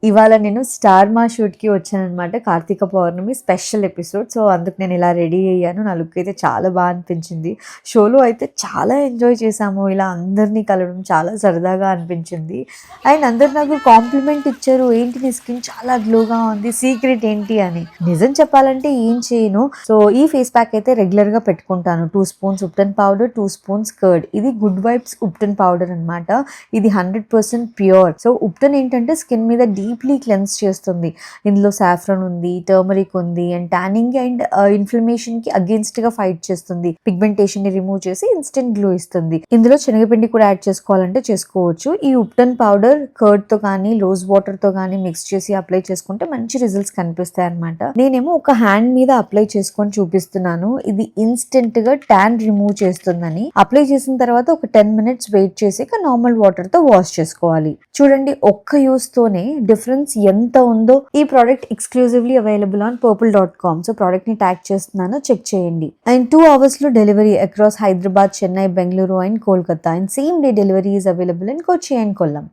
ఇవాళ నేను స్టార్ మా షూట్‌కి వచ్చాననమాట. కార్తీక పౌర్ణమి స్పెషల్ ఎపిసోడ్. సో, అందుకు నేను ఇలా రెడీ అయ్యాను. నా లుక్ అయితే చాలా అనిపించింది. షోలో అయితే చాలా ఎంజాయ్ చేశాము. ఇలా అందరిని కలవడం చాలా సరదాగా అనిపించింది. అండ్ అందరూ నాకు కాంప్లిమెంట్ ఇచ్చారు. "ఏంటి నీ స్కిన్ చాలా గ్లోగా ఉంది. సీక్రెట్ ఏంటి?" అని. నిజం చెప్పాలంటే ఏం చేయను. సో, ఈ ఫేస్ ప్యాక్ అయితే రెగ్యులర్‌గా పెట్టుకుంటాను. 2 spoons ubtan powder, 2 spoons curd. ఇది గుడ్ వైబ్స్ ఉప్టన్ పౌడర్ అనమాట. ఇది 100% ప్యూర్. సో, ఉప్టన్ ఏంటంటే స్కిన్ మీద డీప్లీ క్లెన్స్ చేస్తుంది. ఇందులో సాఫ్రాన్ ఉంది, టర్మరిక్ ఉంది అండ్ ట్యానింగ్ అండ్ ఇన్ఫ్లమేషన్ కి అగేన్స్ట్ గా ఫైట్ చేస్తుంది. పిగ్మెంటేషన్ ని రిమూవ్ చేసి ఇన్స్టెంట్ గ్లో ఇస్తుంది. ఇందులో శనగపిండి కూడా యాడ్ చేసుకోవాలంటే చేసుకోవచ్చు. ఈ ఉప్టన్ పౌడర్ కర్డ్ తో కానీ రోజ్ వాటర్ తో కానీ మిక్స్ చేసి అప్లై చేసుకుంటే మంచి రిజల్ట్స్ కనిపిస్తాయి అనమాట. నేనేమో ఒక హ్యాండ్ మీద అప్లై చేసుకొని చూపిస్తున్నాను. ఇది ఇన్స్టెంట్ గా ట్యాన్ రిమూవ్ చేస్తుందని. అప్లై చేసిన తర్వాత ఒక 10 మినిట్స్ వెయిట్ చేసి నార్మల్ వాటర్ తో వాష్ చేసుకోవాలి. చూడండి, ఒక్క యూస్ తోనే డిఫరెన్స్ ఎంత ఉందో. ఈ product exclusively available on purple.com. So product ని ట్యాగ్ చేస్తున్నాను, చెక్ చేయండి. అండ్ 2 hours లో delivery across Hyderabad, Chennai, Bengaluru and Kolkata. And same day delivery is available in Kochi and Kollam.